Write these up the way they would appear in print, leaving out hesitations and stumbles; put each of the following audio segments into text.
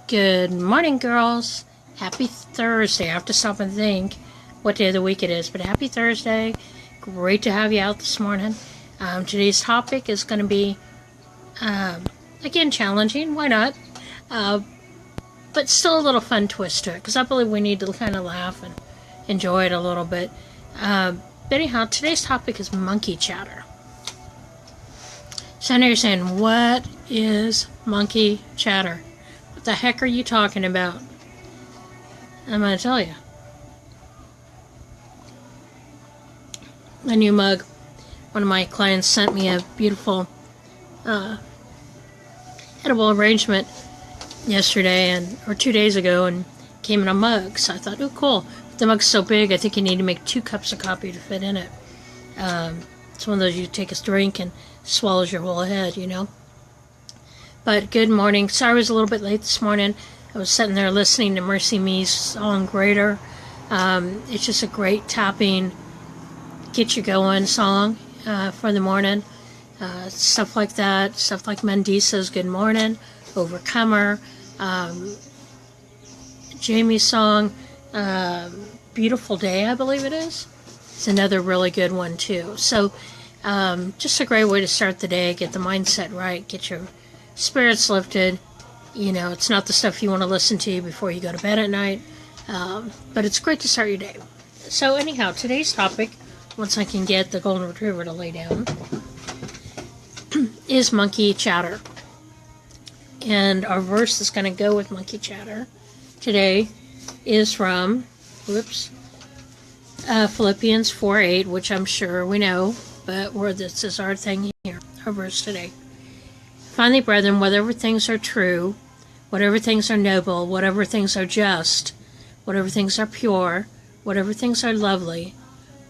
Good morning, girls. Happy Thursday. I have to stop and think what day of the week it is, but happy Thursday. Great to have you out this morning. Today's topic is going to be, again, challenging. Why not? But still a little fun twist to it, because I believe we need to kind of laugh and enjoy it a little bit. But anyhow, today's topic is monkey chatter. So now you're saying, what is monkey chatter? What the heck are you talking about? I'm going to tell you. A new mug. One of my clients sent me a beautiful edible arrangement yesterday or 2 days ago, and came in a mug. So I thought, oh, cool. But the mug's so big, I think you need to make 2 cups of coffee to fit in it. It's one of those you take a drink and swallows your whole head, you know. But good morning. Sorry I was a little bit late this morning. I was sitting there listening to Mercy Me's song Greater. It's just a great tapping, get you going song for the morning. Stuff like that. Stuff like Mendisa's Good Morning, Overcomer. Jamie's song, Beautiful Day, I believe it is. It's another really good one too. So just a great way to start the day, get the mindset right, get your spirits lifted. You know, it's not the stuff you want to listen to before you go to bed at night, but it's great to start your day. So anyhow, today's topic, once I can get the golden retriever to lay down, is monkey chatter. And our verse that's going to go with monkey chatter today is from, Philippians 4:8, which I'm sure we know, but this is our thing here, our verse today. Finally, brethren, whatever things are true, whatever things are noble, whatever things are just, whatever things are pure, whatever things are lovely,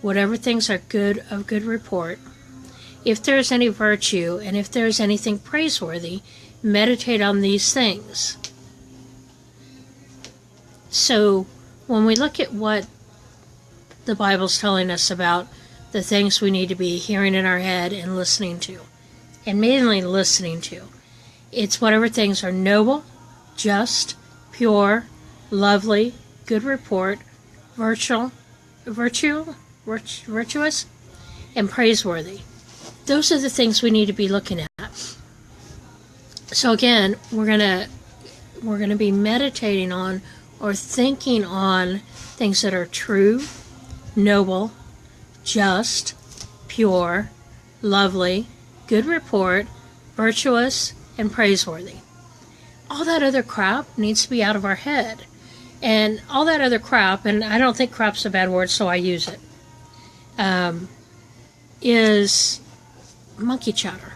whatever things are good of good report, if there is any virtue, and if there is anything praiseworthy, meditate on these things. So, when we look at what the Bible's telling us about the things we need to be hearing in our head and listening to, and mainly listening to, it's whatever things are noble, just, pure, lovely, good report, virtuous, and praiseworthy. Those are the things we need to be looking at. So again, we're gonna be meditating on or thinking on things that are true, noble, just, pure, lovely, good report, virtuous, and praiseworthy. All that other crap needs to be out of our head. And all that other crap, and I don't think crap's a bad word, so I use it, is monkey chatter.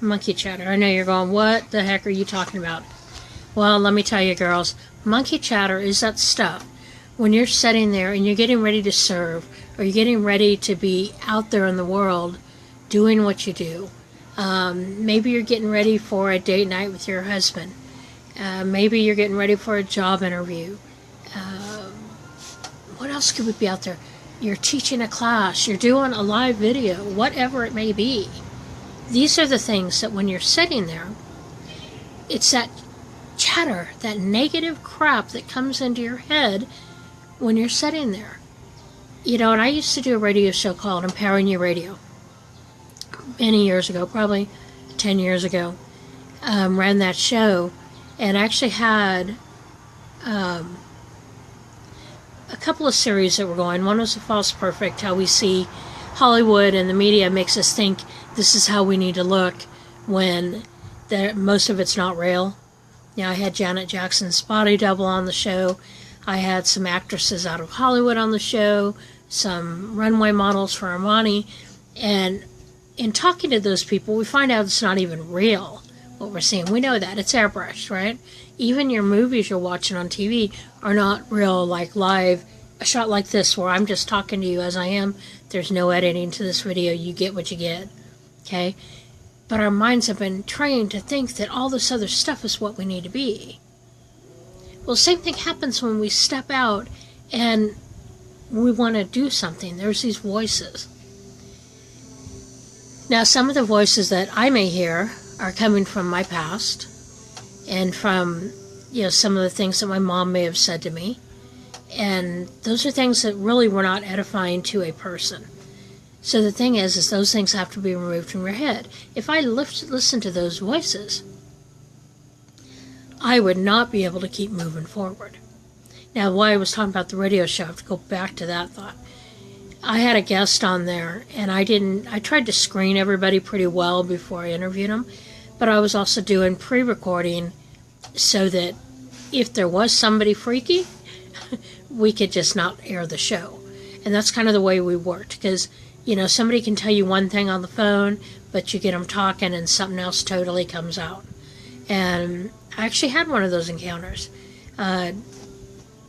Monkey chatter. I know you're going, what the heck are you talking about? Well, let me tell you, girls, monkey chatter is that stuff when you're sitting there and you're getting ready to serve, or you're getting ready to be out there in the world doing what you do. Maybe you're getting ready for a date night with your husband. Maybe you're getting ready for a job interview. What else could we be out there? You're teaching a class. You're doing a live video. Whatever it may be. These are the things that when you're sitting there, it's that chatter, that negative crap that comes into your head when you're sitting there. You know, and I used to do a radio show called Empowering You Radio. Many years ago, probably 10 years ago, ran that show, and actually had a couple of series that were going. One was The False Perfect, how we see Hollywood and the media makes us think this is how we need to look when most of it's not real. You know, I had Janet Jackson's body double on the show. I had some actresses out of Hollywood on the show, some runway models for Armani, and in talking to those people, we find out it's not even real, what we're seeing. We know that. It's airbrushed, right? Even your movies you're watching on TV are not real, like live. A shot like this where I'm just talking to you as I am. There's no editing to this video. You get what you get, okay? But our minds have been trained to think that all this other stuff is what we need to be. Well, the same thing happens when we step out and we want to do something. There's these voices. Now, some of the voices that I may hear are coming from my past, and from, some of the things that my mom may have said to me. And those are things that really were not edifying to a person. So the thing is those things have to be removed from your head. If I listen to those voices, I would not be able to keep moving forward. Now, while I was talking about the radio show, I have to go back to that thought. I had a guest on there, and I tried to screen everybody pretty well before I interviewed them, but I was also doing pre-recording so that if there was somebody freaky, we could just not air the show. And that's kind of the way we worked, because, somebody can tell you one thing on the phone, but you get them talking and something else totally comes out. And I actually had one of those encounters.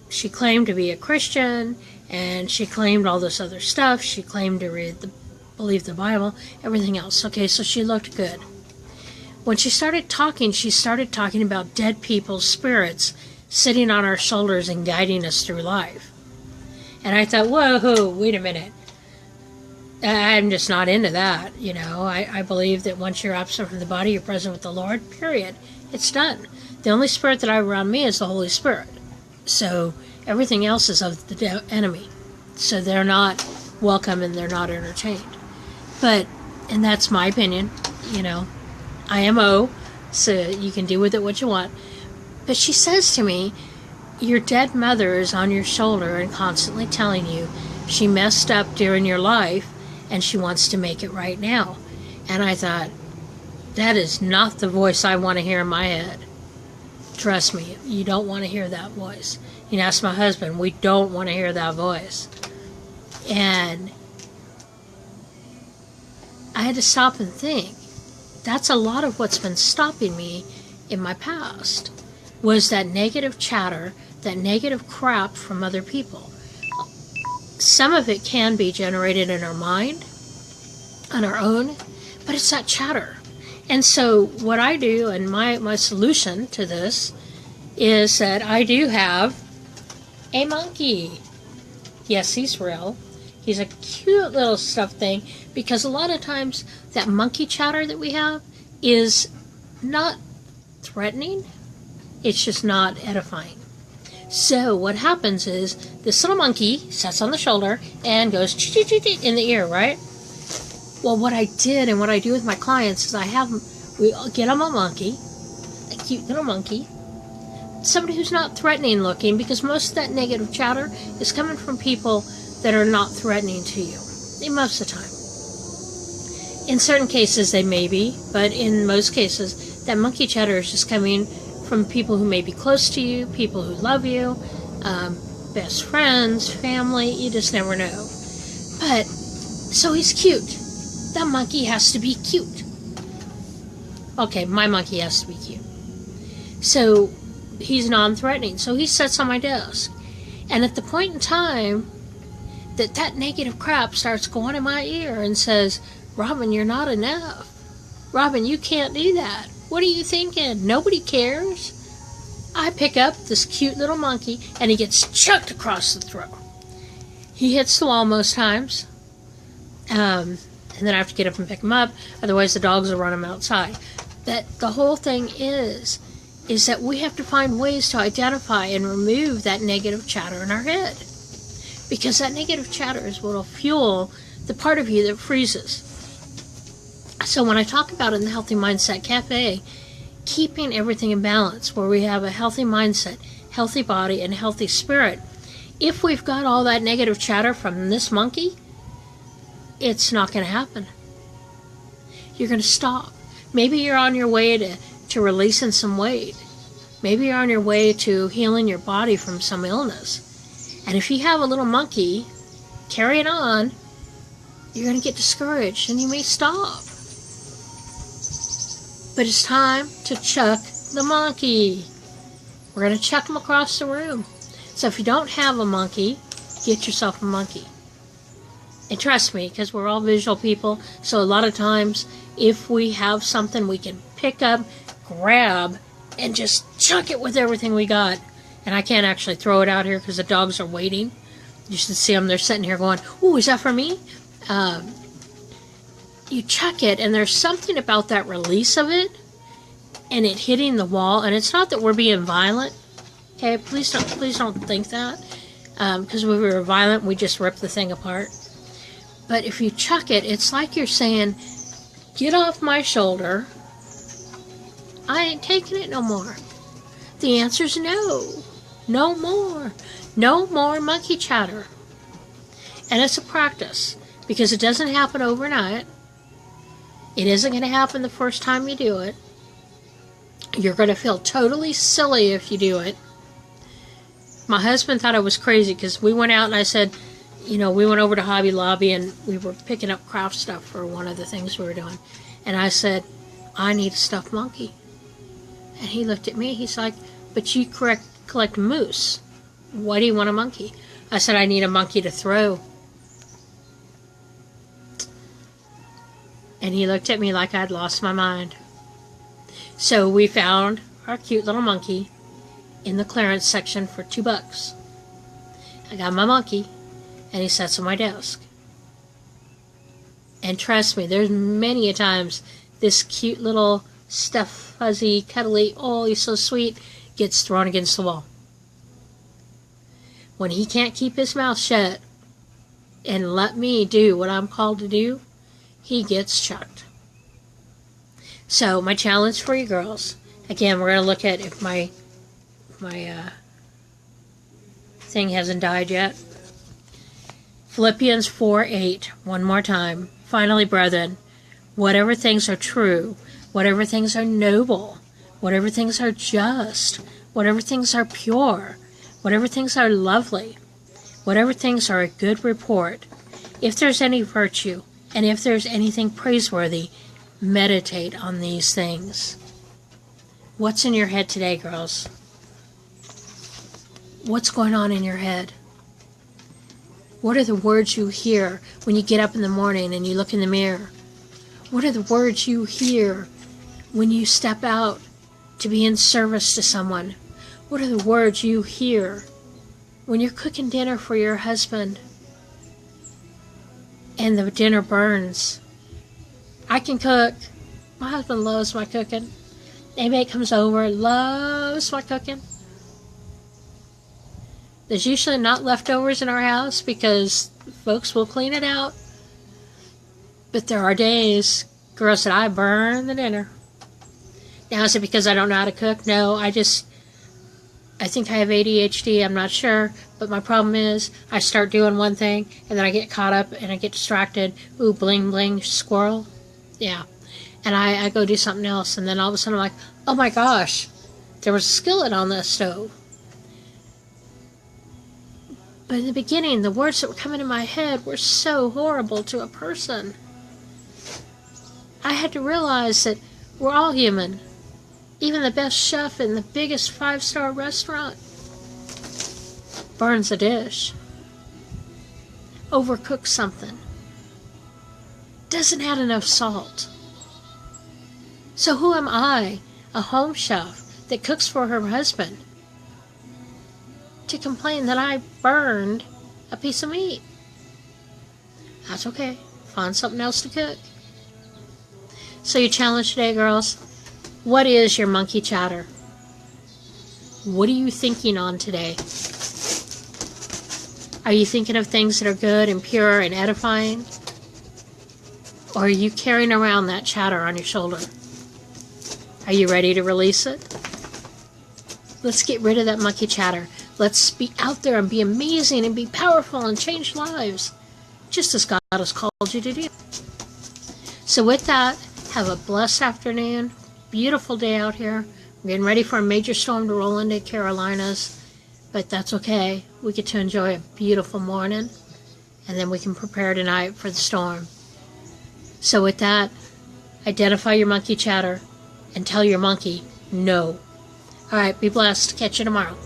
She claimed to be a Christian, and she claimed all this other stuff. She claimed to believe the Bible, everything else. Okay, so she looked good. When she started talking about dead people's spirits sitting on our shoulders and guiding us through life. And I thought, whoa, wait a minute. I'm just not into that, I believe that once you're absent from the body, you're present with the Lord, period. It's done. The only spirit that I have around me is the Holy Spirit. So everything else is of the enemy. So they're not welcome and they're not entertained. And that's my opinion, IMO, so you can do with it what you want. But she says to me, your dead mother is on your shoulder and constantly telling you she messed up during your life and she wants to make it right now. And I thought, that is not the voice I want to hear in my head. Trust me, you don't want to hear that voice. Ask my husband, we don't want to hear that voice. And I had to stop and think. That's a lot of what's been stopping me in my past, was that negative chatter, that negative crap from other people. Some of it can be generated in our mind, on our own, but it's that chatter. And so what I do, and my solution to this, is that I do have a monkey. Yes, he's real. He's a cute little stuffed thing, because a lot of times that monkey chatter that we have is not threatening. It's just not edifying. So what happens is this little monkey sits on the shoulder and goes in the ear, right? Well, what I did and what I do with my clients is we get them a monkey, a cute little monkey, somebody who's not threatening looking, because most of that negative chatter is coming from people that are not threatening to you, most of the time. In certain cases they may be, but in most cases that monkey chatter is just coming from people who may be close to you, people who love you, best friends, family, you just never know. But, so he's cute. That monkey has to be cute. Okay, my monkey has to be cute. So, he's non-threatening. So he sits on my desk. And at the point in time that negative crap starts going in my ear and says, Robin, you're not enough. Robin, you can't do that. What are you thinking? Nobody cares. I pick up this cute little monkey and he gets chucked across the throat. He hits the wall most times. And then I have to get up and pick him up. Otherwise the dogs will run him outside. The whole thing is that we have to find ways to identify and remove that negative chatter in our head. Because that negative chatter is what will fuel the part of you that freezes. So when I talk about in the Healthy Mindset Cafe, keeping everything in balance, where we have a healthy mindset, healthy body, and healthy spirit, if we've got all that negative chatter from this monkey, it's not going to happen. You're going to stop. Maybe you're on your way to releasing some weight. Maybe you're on your way to healing your body from some illness. And if you have a little monkey carrying on, you're going to get discouraged and you may stop. But it's time to chuck the monkey. We're going to chuck him across the room. So if you don't have a monkey, get yourself a monkey. And trust me, because we're all visual people, so a lot of times if we have something we can pick up, grab, and just chuck it with everything we got. And I can't actually throw it out here because the dogs are waiting. You should see them. They're sitting here going, ooh, is that for me? You chuck it, and there's something about that release of it and it hitting the wall. And it's not that we're being violent. Okay, please don't think that. Because if we were violent, we just rip the thing apart. But if you chuck it, it's like you're saying, get off my shoulder. I ain't taking it no more. The answer's no. No more. No more monkey chatter. And it's a practice, because it doesn't happen overnight. It isn't going to happen the first time you do it. You're going to feel totally silly if you do it. My husband thought I was crazy because we went out and I said, we went over to Hobby Lobby and we were picking up craft stuff for one of the things we were doing. And I said, I need a stuffed monkey. And he looked at me. He's like, but you collect moose. Why do you want a monkey? I said, I need a monkey to throw. And he looked at me like I'd lost my mind. So we found our cute little monkey in the clearance section for $2. I got my monkey, and he sits on my desk. And trust me, there's many a times this cute little stuffed, fuzzy, cuddly, oh, he's so sweet, gets thrown against the wall. When he can't keep his mouth shut and let me do what I'm called to do, he gets chucked. So my challenge for you girls, again, we're going to look at if my thing hasn't died yet. Philippians 4:8, one more time. Finally, brethren, whatever things are true, whatever things are noble, whatever things are just, whatever things are pure, whatever things are lovely, whatever things are a good report, if there's any virtue, and if there's anything praiseworthy, meditate on these things. What's in your head today, girls? What's going on in your head? What are the words you hear when you get up in the morning and you look in the mirror? What are the words you hear when you step out to be in service to someone? What are the words you hear when you're cooking dinner for your husband and the dinner burns? I can cook. My husband loves my cooking. Anybody comes over, loves my cooking. There's usually not leftovers in our house because folks will clean it out. But there are days, girls, that I burn the dinner. Now, is it because I don't know how to cook? No, I think I have ADHD, I'm not sure. But my problem is I start doing one thing and then I get caught up and I get distracted. Ooh, bling, bling, squirrel. Yeah. And I go do something else. And then all of a sudden I'm like, oh my gosh, there was a skillet on the stove. But in the beginning, the words that were coming in my head were so horrible to a person. I had to realize that we're all human. Even the best chef in the biggest 5-star restaurant burns a dish, overcooks something, doesn't add enough salt. So who am I, a home chef that cooks for her husband, to complain that I burned a piece of meat? That's okay. Find something else to cook. So your challenge today, girls, what is your monkey chatter? What are you thinking on today? Are you thinking of things that are good and pure and edifying? Or are you carrying around that chatter on your shoulder? Are you ready to release it? Let's get rid of that monkey chatter. Let's be out there and be amazing and be powerful and change lives, just as God has called you to do. So with that, have a blessed afternoon. Beautiful day out here. We're getting ready for a major storm to roll into Carolinas, but that's okay. We get to enjoy a beautiful morning, and then we can prepare tonight for the storm. So with that, identify your monkey chatter and tell your monkey no. All right, be blessed. Catch you tomorrow.